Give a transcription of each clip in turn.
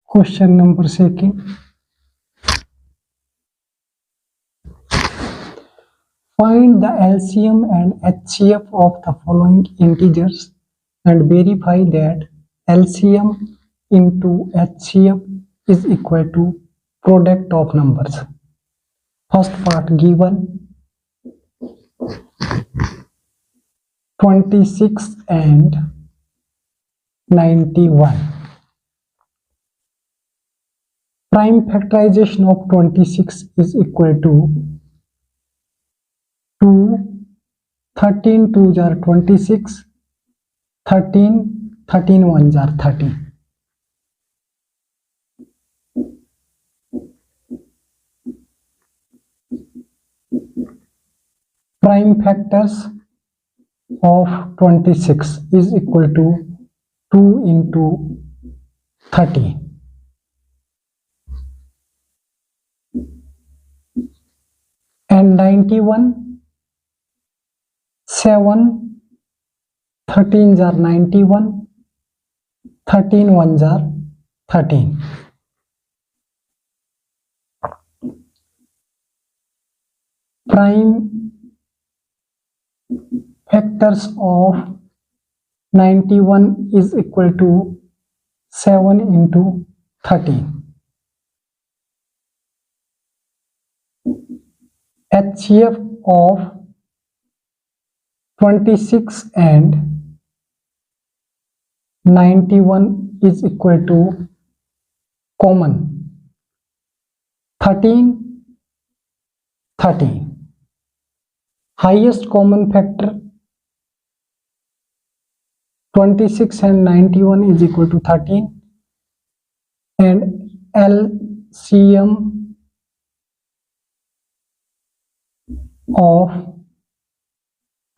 Question number 2. Find the LCM and HCF of the following integers and verify that LCM into HCF is equal to product of numbers. First part given 26 and 91. Prime factorization of 26 is equal to 2, 13 2s are 26, 13, 13 1s are 30. Prime factors of 26 is equal to 2 into 30. And 91, 7, 13s are 91, 13 1s are 13. Prime factors of 91 is equal to 7 into 13. HCF of 26 and 91 is equal to common 13, 13. Highest common factor 26 and 91 is equal to 13, and LCM of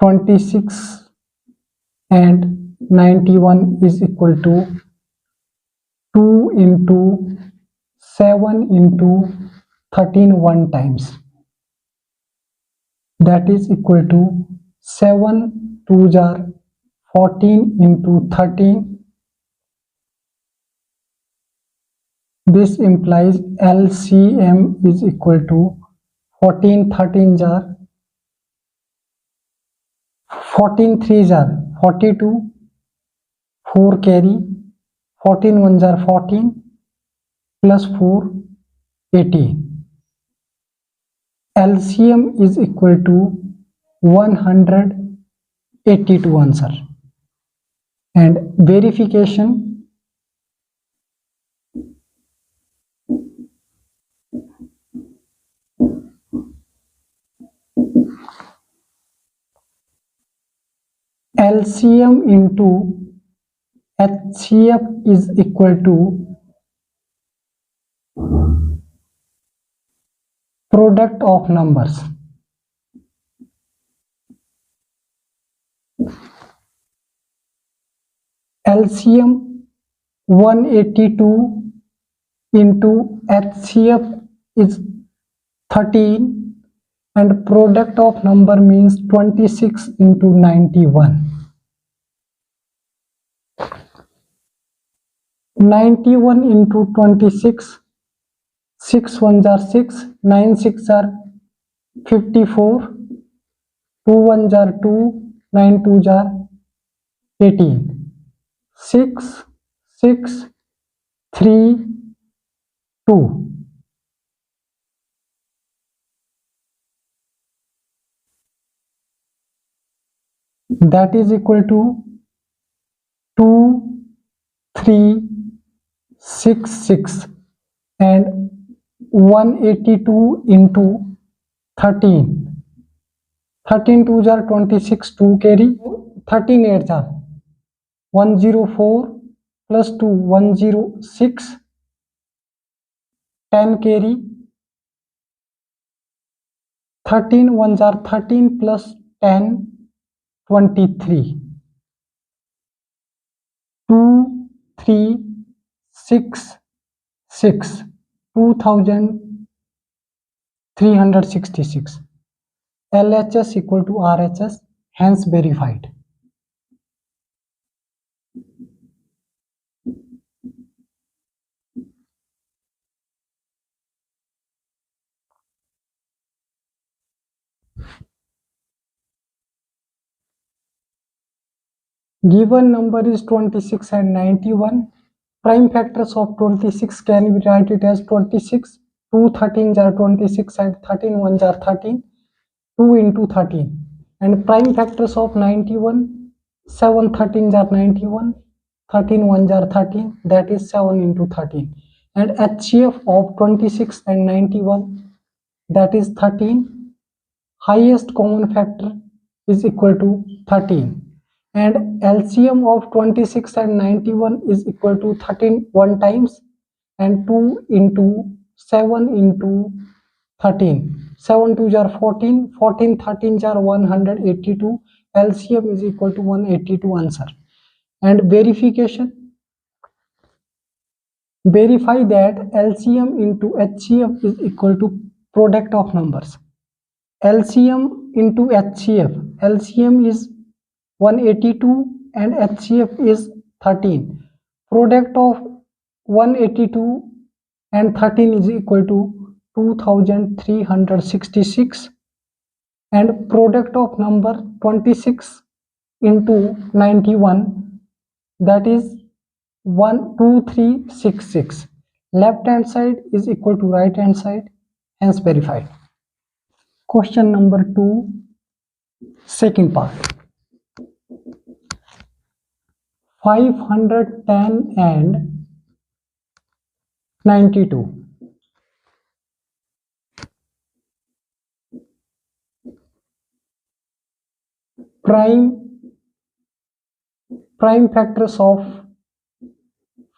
26 and 91 is equal to 2 into 7 into 13 one times. That is equal to 7 2s are 14 into 13. This implies LCM is equal to 14 13s are 14 3s are 42, 4 carry, 14 1s are 14, plus 4 18. LCM is equal to 182 answer. And verification LCM into HCF is equal to product of numbers. LCM 182 into HCF is 13, and product of number means 26 into 91. 91 into 26, 6 1s are 6, 9 6 are 54, 2 1s are 2, 9 2s are 18. 6 6 3 2. That is equal to 2 3 6 6, and 182 into 13. 13 2s are 26, 2 carry, 13 8s are 104 plus 2 106, 10 carry, 13 1s are 13 plus 10 23. 2 3 6 6, 2366. LHS equal to RHS, hence verified. Given number is 26 and 91. Prime factors of 26 can be write it as 26. 2 13s are 26 and 13 ones are 13. 2 into 13. And prime factors of 91. 7 13s are 91. 13 ones are 13. That is 7 into 13. And HCF of 26 and 91. That is 13. Highest common factor is equal to 13. And LCM of 26 and 91 is equal to 13 one times, and 2 into 7 into 13. 7 2s are 14, 14 13s are 182. LCM is equal to 182 answer. And verification. Verify that LCM into HCF is equal to product of numbers. LCM into HCF. LCM is 182 and HCF is 13. Product of 182 and 13 is equal to 2366, and product of number 26 into 91, that is 12366. Left hand side is equal to right hand side, hence verified. Question number 2, second part. 510 and 92. Prime factors of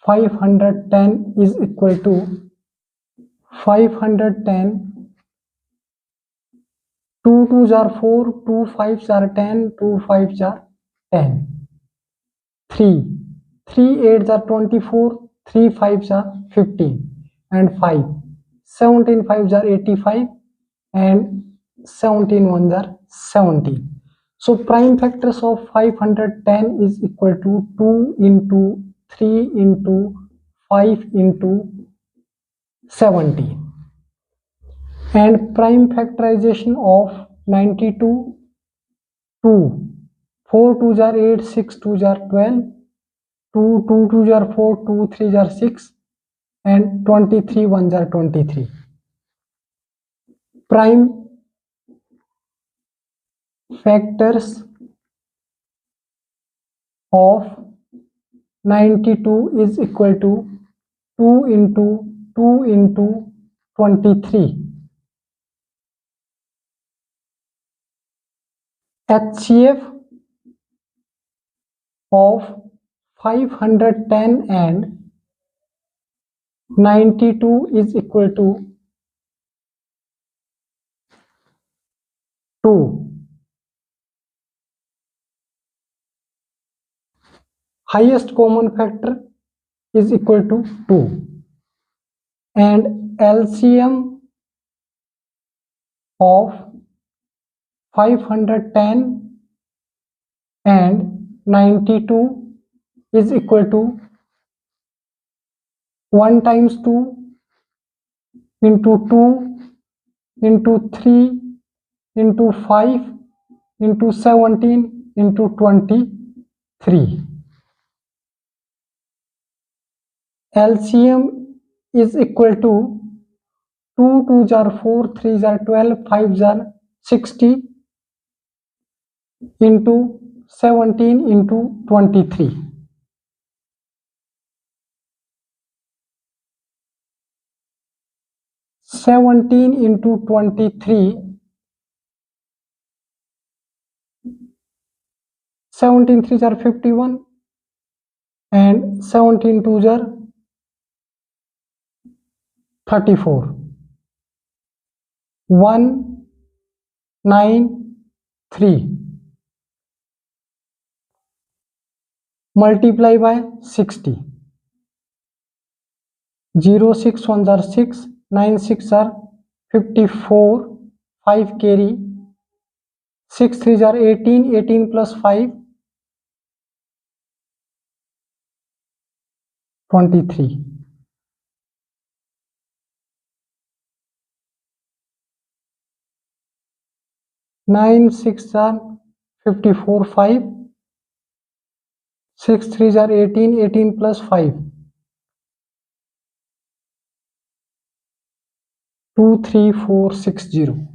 510 is equal to 510. 2 2s are 4, 2 5s are 10, 2 5s are 10. 3 8s are 24, 3 5s are 15, and 5 17 5s are 85, and 17 ones are 17. So prime factors of 510 is equal to 2 into 3 into 5 into 17. And prime factorization of 92, 2. 4 2s are 8, 6 2s are 12, 2 2s are 4, 2 3s are 6, and 23 ones are 23. Prime factors of 92 is equal to 2 into 2 into 23. HCF of 510 and 92 is equal to 2. Highest common factor is equal to 2. And LCM of 510 and 92 is equal to 1 times 2 into 2 into 3 into 5 into 17 into 23. LCM is equal to 2 2s are 4, 3s are 12, 5s are 60 into 17 into 23. Seventeen into 23. 17 3s are 51, and 17 2s are 34. 193. Multiply by 60. 0 6 ones are 6, 9 6 are 54, 5 carry, 6 3s are 18, 18 plus 5, 23. 9 6 are 54, 5, 6 3s are 18, 18 plus 5, 23460.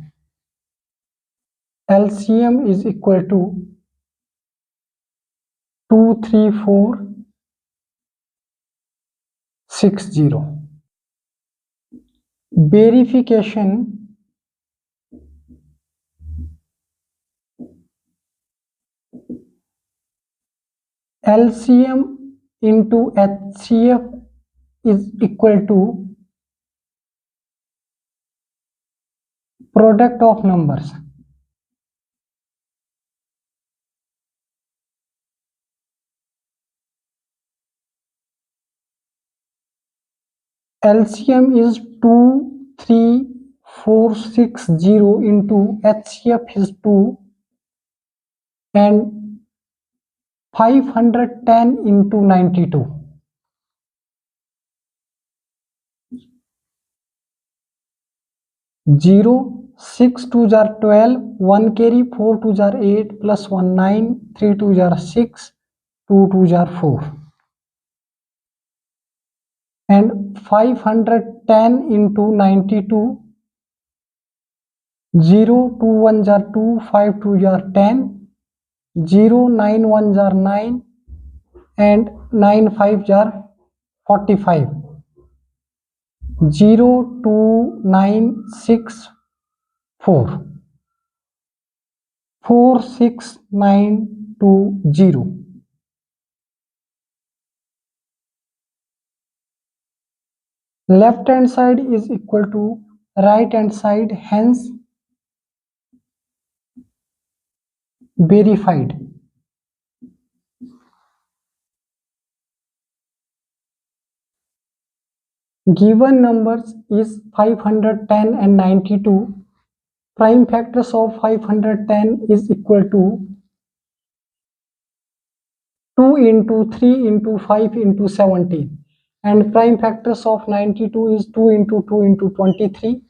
LCM is equal to 23460. Verification LCM into HCF is equal to product of numbers. LCM is 23460 into HCF is 2 and 510 into 92. 0, 6 2s are 12, 1 carry, 4 2s are 8, plus 1 9, 3 2s are 6, 2 2s are 4. And 510 into 92, 0 2 1s are 2, 5 2s are 10, 0 9 1s are 9, and 9 5s are 45. 0 2 9 6 4, 4 6 9 2 0. Left hand side is equal to right hand side, hence verified. Given numbers is 510 and 92. Prime factors of 510 is equal to 2 into 3 into 5 into 17, and prime factors of 92 is 2 into 2 into 23.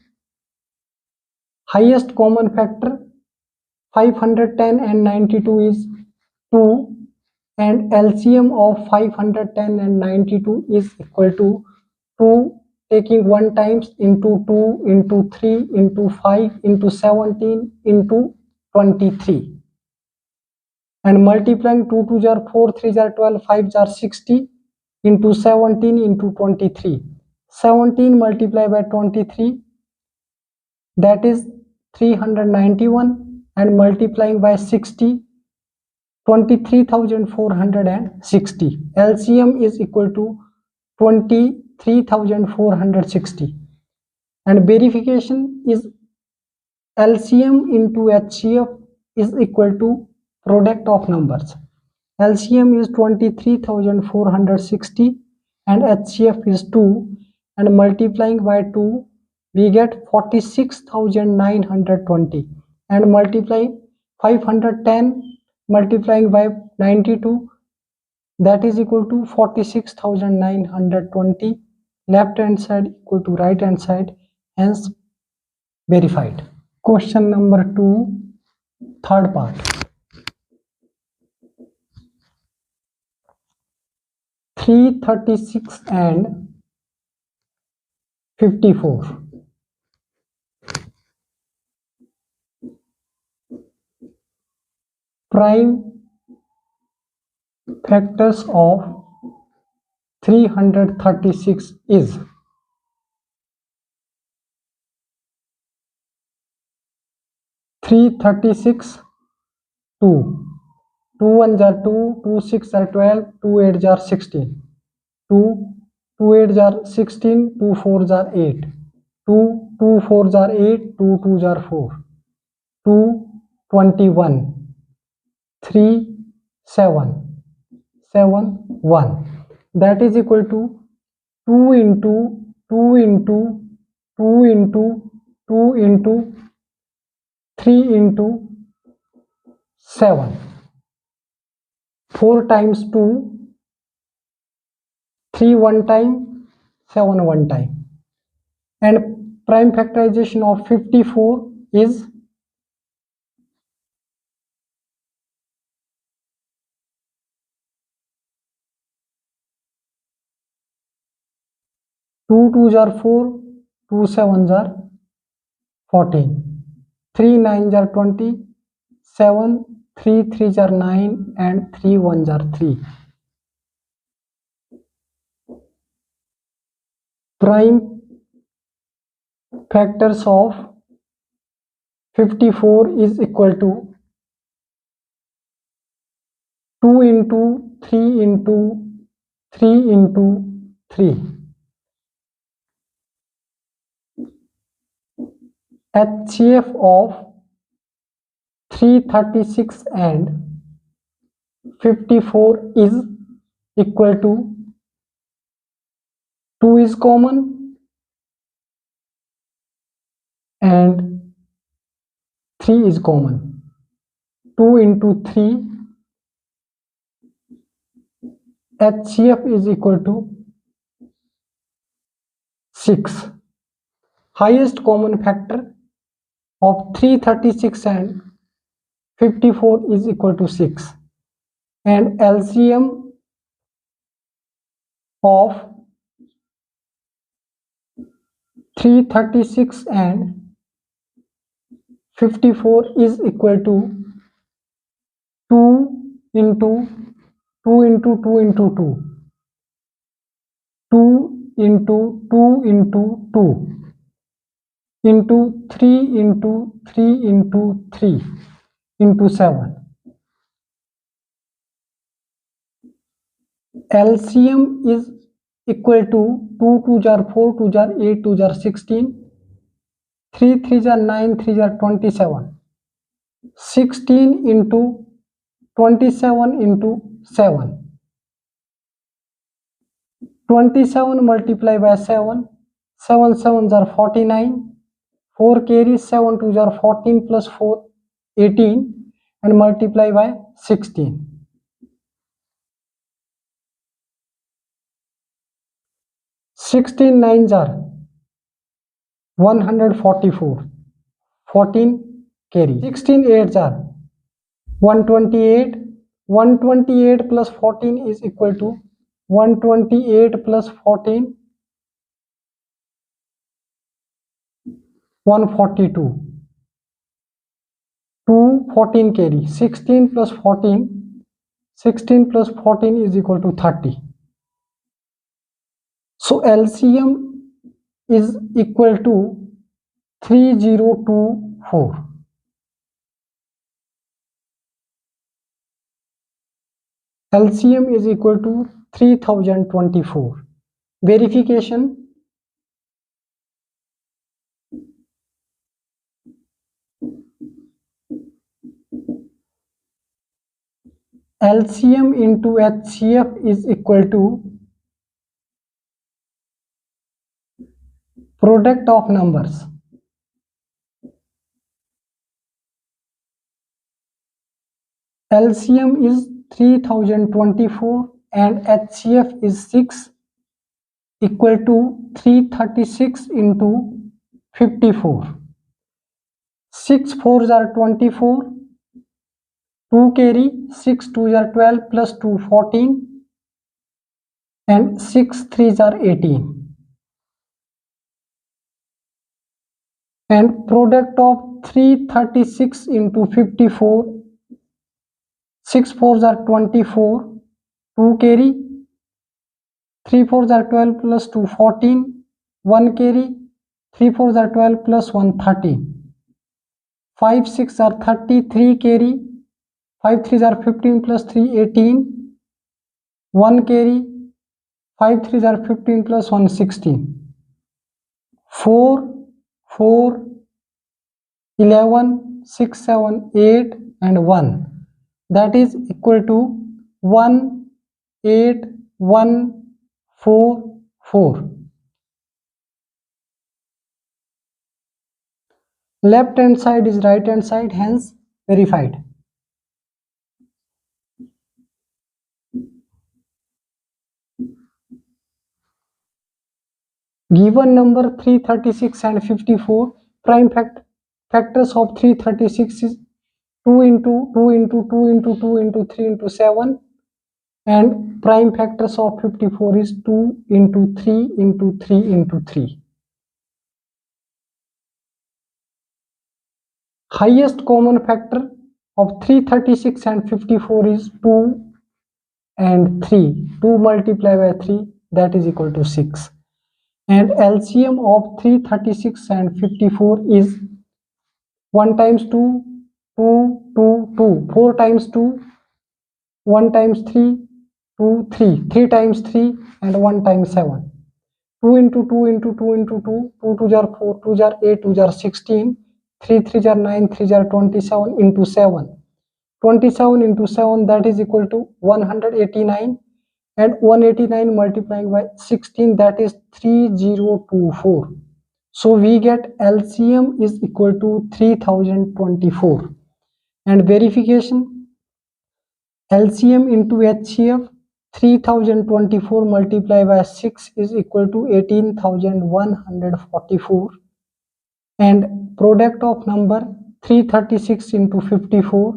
Highest common factor 510 and 92 is 2, and LCM of 510 and 92 is equal to 2 taking 1 times into 2 into 3 into 5 into 17 into 23, and multiplying 2 2s are 4, 3s are 12, 5s are 60 into 17 into 23. 17 multiplied by 23, that is 391, and multiplying by 60, 23,460. LCM is equal to 23,460, and verification is LCM into HCF is equal to product of numbers. LCM is 23,460 and HCF is 2, and multiplying by 2 we get 46,920, and multiplying 510 multiplying by 92, that is equal to 46,920. Left hand side equal to right hand side, hence verified. Question number 2, third part. 336 and 54. Prime factors of 336 is 336 2. 2 1s are 2, 2 6 are 12, 2 8s are 16, 2 8s are 16, 2 4s are 8, 2 4s are 8, 2 2s are 4, 2 21, 3 7 7 1, that is equal to 2 into 2 into 2 into 2 into 3 into 7, 4 times 2, 3 one time, 7 one time, and prime factorization of 54 is 2 2s are 4, 2 7s are 14, 3 9s are 20, 7 3 3s are 9, and 3 1s are 3. Prime factors of 54 is equal to 2 into 3 into 3 into 3. HCF of 336 and 54 is equal to 2 is common and 3 is common. 2 into 3, HCF is equal to 6. Highest common factor of 336 and 54 is equal to 6, and LCM of 336 and 54 is equal to 2 into 2 into 2 into 2, 2 into 2 into 2 into 3 into 3 into 3 into 7. LCM is equal to 2 2s are 4, 2s are 8, 2s are 16, 3 3s are 9, 3s are 27. 16 into 27 into 7. 27 multiplied by 7, 7 7s are 49, 4 carries, 7 2s are 14 plus 4 18, and multiply by 16. 16 9s are 144, 14 carry. 16 8s are 128, 128 plus 14 is equal to 128 plus 14, 142. 2 14 carry. 16 plus 14, 16 plus 14 is equal to 30. So LCM is equal to 3024. LCM is equal to 3024. Verification. LCM into HCF is equal to product of numbers. LCM is 3024 and HCF is 6, equal to 336 into 54. 6 4s are 24, 2 carry, 6 2s are 12 plus 2 14, and 6 3s are 18. And product of 336 into 54, 6 4s are 24, 2 carry, 3 4s are 12 plus 2 14, 1 carry, 3 4s are 12 plus 1 13, 5 6 are 30, 3 carry, 5 3s are 15 plus 3 18, 1 carry, 5 3s are 15 plus 1 16, 4 4 11 6 7 8 and 1, that is equal to 1 8 1 4 4. Left hand side is right hand side, hence verified. Given number 336 and 54, prime factors of 336 is 2 into 2 into 2 into 2 into 3 into 7, and prime factors of 54 is 2 into 3 into 3 into 3. Highest common factor of 336 and 54 is 2 and 3. 2 multiplied by 3, that is equal to 6. And LCM of 336 and 54 is 1 times 2, 2, 2, 2. 4 times 2, 1 times 3, 2, 3. 3 times 3 and 1 times 7. 2 into 2 into 2 into 2. 2 2 jar 4, 2 jar 8, 2 jar 16. 3 3 jar 9, 3 jar 27 into 7. 27 into 7, that is equal to 189. And 189 multiplying by 16, that is 3024. So we get LCM is equal to 3024. And verification, LCM into HCF, 3024 multiplied by 6 is equal to 18,144. And product of number 336 into 54,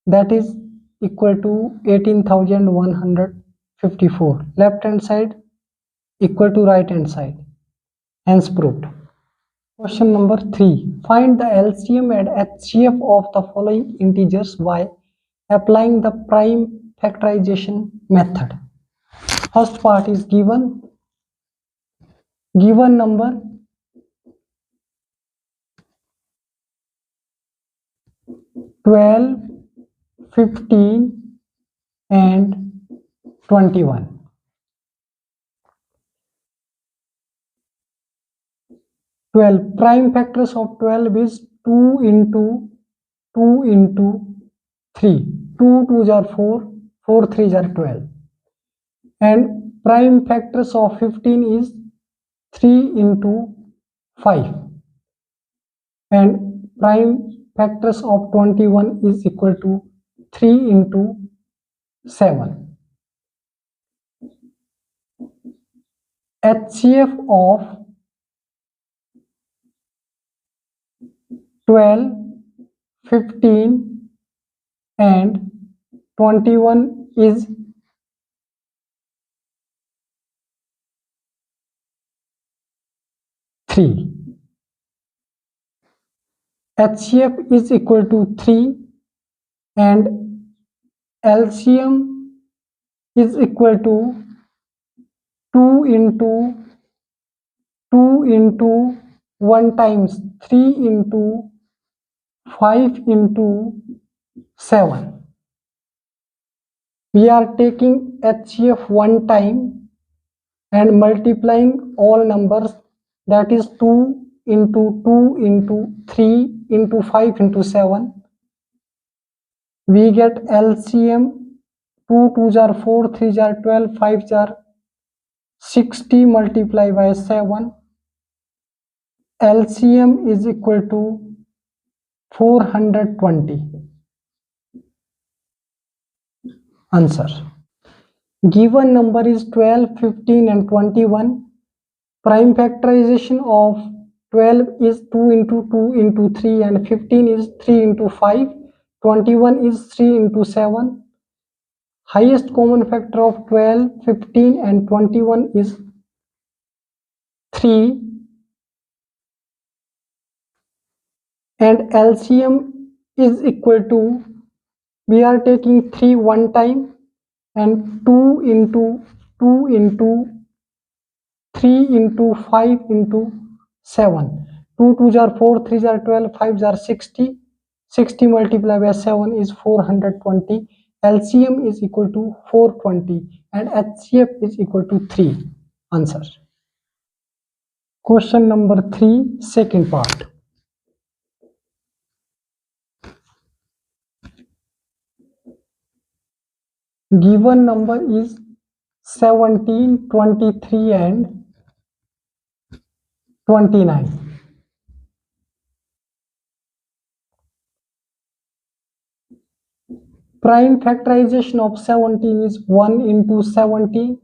that is equal to 18,154. Left hand side equal to right hand side. Hence proved. Question number 3. Find the LCM and HCF of the following integers by applying the prime factorization method. First part is given number 12, 15 and 21. 12. Prime factors of 12 is 2 into 2 into 3. 2 2s are 4, 4 3s are 12. And prime factors of 15 is 3 into 5. And prime factors of 21 is equal to 3 into 7. HCF of 12, 15 and 21 is 3. HCF is equal to 3 and LCM is equal to 2 into 1 times 3 into 5 into 7. We are taking HCF one time and multiplying all numbers, that is 2 into 2 into 3 into 5 into 7. We get LCM 2 2s are 4, 3s are 12, 5s are 60 multiplied by 7. LCM is equal to 420. Answer. Given number is 12, 15 and 21. Prime factorization of 12 is 2 into 2 into 3 and 15 is 3 into 5. 21 is 3 into 7. Highest common factor of 12, 15 and 21 is 3. And LCM is equal to, we are taking 3 one time and 2 into 2 into 3 into 5 into 7. 2 2s are 4, 3s are 12, 5s are 60. 60 multiplied by 7 is 420. LCM is equal to 420 and HCF is equal to 3. Answer. Question number 3, second part. Given number is 17, 23 and 29. Prime factorization of 17 is 1 into 17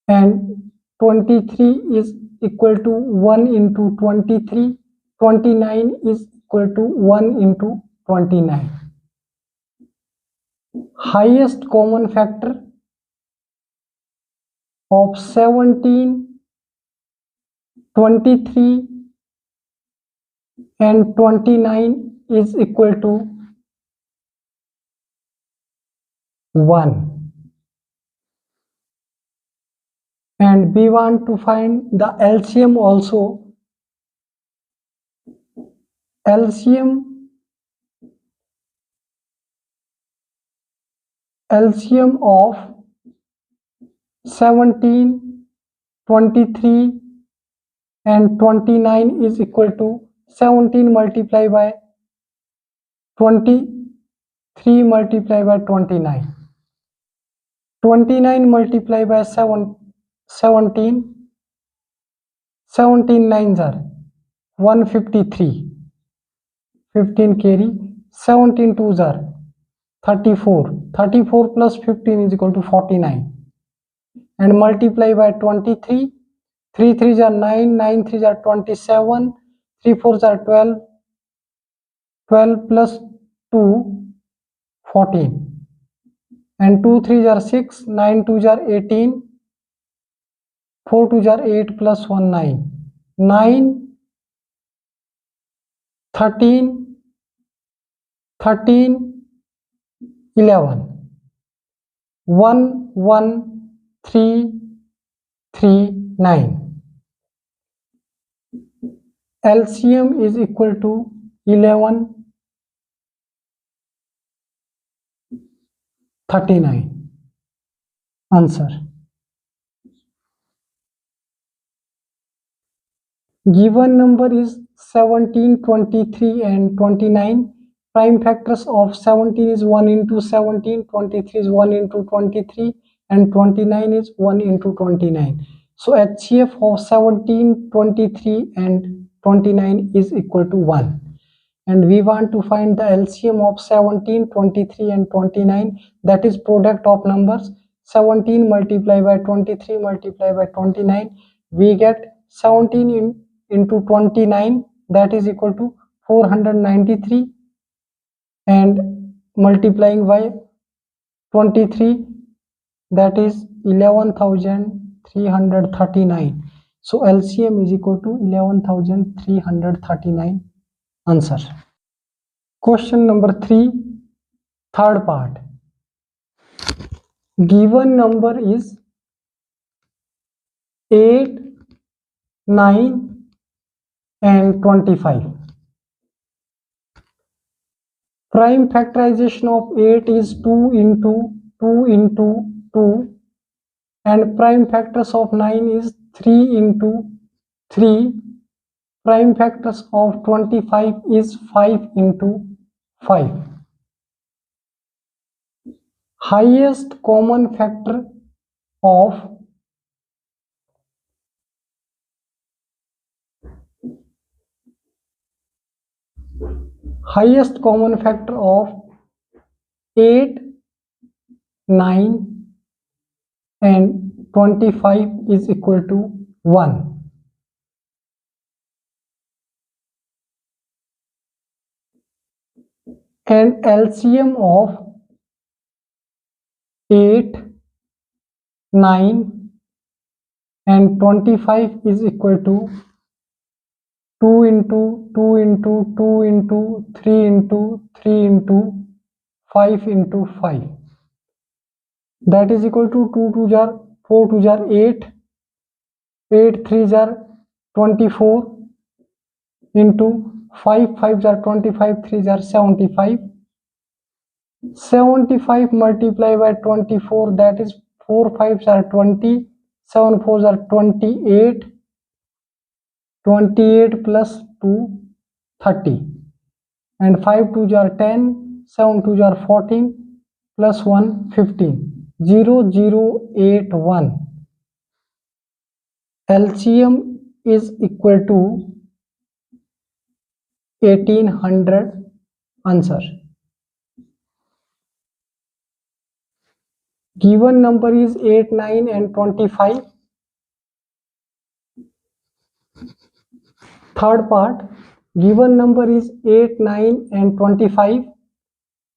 and 23 is equal to 1 into 23. 29 is equal to 1 into 29. highest common factor of 17, 23 and 29 is equal to 1. And we want to find the LCM also. LCM of 17, 23 and 29 is equal to 17 multiplied by 23 multiplied by 29. 29 multiplied by 17. 17 nines are 153. 15 carry. 17 twos are 34. 34 plus 15 is equal to 49. And multiply by 23. 3 threes are 9. 9 threes are 27. 3 fours are 12. 12 plus 2, 14. And 2 threes are 6. 9 twos are 18. 4 twos are 8 plus 1, 9. 9, 13, 13, 11. 1, 1, 3, 3, 9. LCM is equal to 11, 39. Answer. Given number is 17, 23 and 29. Prime factors of 17 is 1 into 17, 23 is 1 into 23 and 29 is 1 into 29. So HCF of 17, 23 and 29 is equal to 1. And we want to find the LCM of 17, 23 and 29, that is product of numbers. 17 multiplied by 23 multiplied by 29, we get 17 into 29, that is equal to 493, and multiplying by 23, that is 11,339. So LCM is equal to 11,339. Answer. Question number 3, third part. Given number is 8, 9 and 25. Prime factorization of 8 is 2 into 2 into 2, and prime factors of 9 is 3 into 3. Prime factors of 25 is 5 into 5. Highest common factor of highest common factor of 8, 9 and 25 is equal to 1. And LCM of 8, 9 and 25 is equal to 2 into 2 into 2 into 3 into 3 into 5 into 5. That is equal to 2 2 jar 4 2 jar 8, 8 3 jar 24 into 5 5 jar 25, 3 jar 75. 75 multiplied by 24, that is 4 5s are 20, 7 4s are 28, 28 plus 2, 30, and 5 2s are 10, 7 2s are 14, plus 1, 15. 0081. LCM is equal to 1800. Answer. Given number is 8, 9 and 25. Third part. Given number is 8, 9 and 25.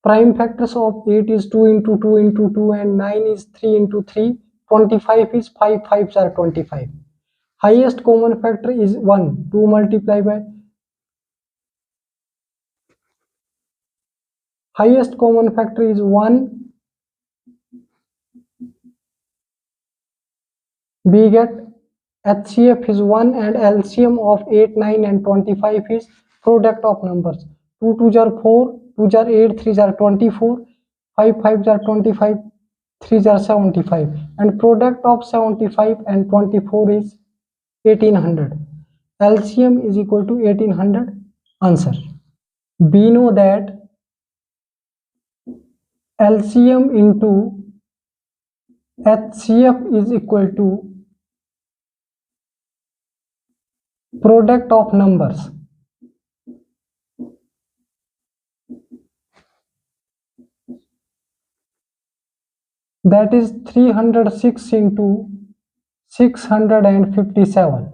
Prime factors of 8 is 2 into 2 into 2 and 9 is 3 into 3. 25 is 5 5s are 25. Highest common factor is 1. 2 multiplied by highest common factor is 1. We get HCF is 1 and LCM of 8, 9 and 25 is product of numbers. 2 2s are 4, 2s are 8, 3s are 24, 5 5s are 25, 3s are 75 and product of 75 and 24 is 1800. LCM is equal to 1800. Answer. We know that LCM into HCF is equal to product of numbers. That is 306 into 657.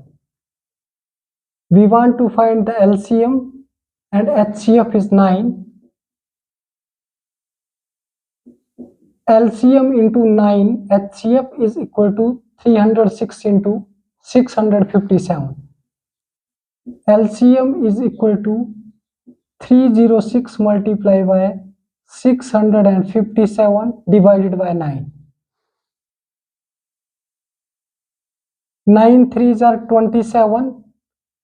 We want to find the LCM and HCF is 9. LCM into 9, HCF is equal to 306 into 657. LCM is equal to 306 multiplied by 657 divided by 9. 9 3s are 27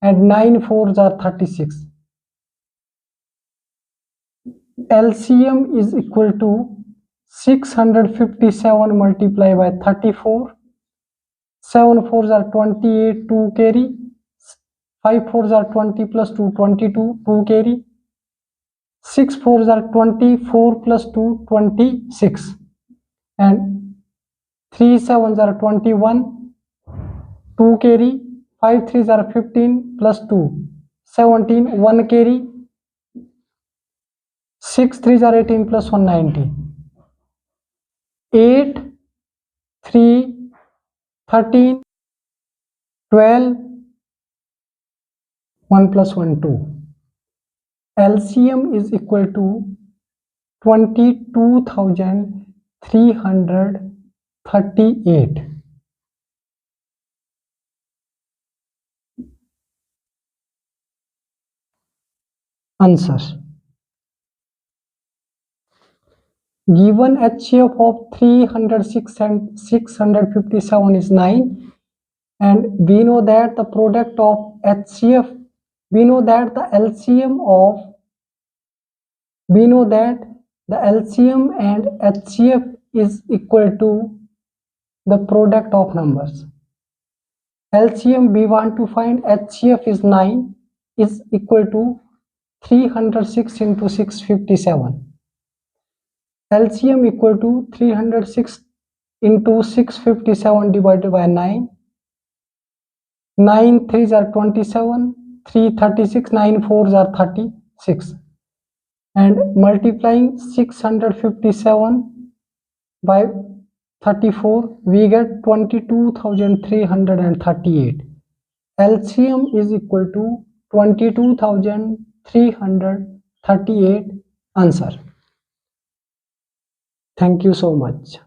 and 9 4s are 36. LCM is equal to 657 multiplied by 34. 7 4s are 28, 2 carry. 5 4s are 20 plus 2, 22, 2 carry. 6 4s are 24 plus 2, 26. And 3 7s are 21, 2 carry. 5 3s are 15 plus 2, 17, 1 carry. 6 3s are 18 plus 1, 19. 8, 3, 13, 12, 1 plus 1, 2. LCM is equal to 22,338. Answer. Given HCF of 306 and 657 is 9, and we know that the product of HCF, we know that the LCM and HCF is equal to the product of numbers. LCM we want to find, HCF is 9, is equal to 306 into 657. LCM equal to 306 into 657 divided by 9. 9 3s are 27, 3 36, 9 4s are 36. And multiplying 657 by 34, we get 22,338. LCM is equal to 22,338. Answer. Thank you so much.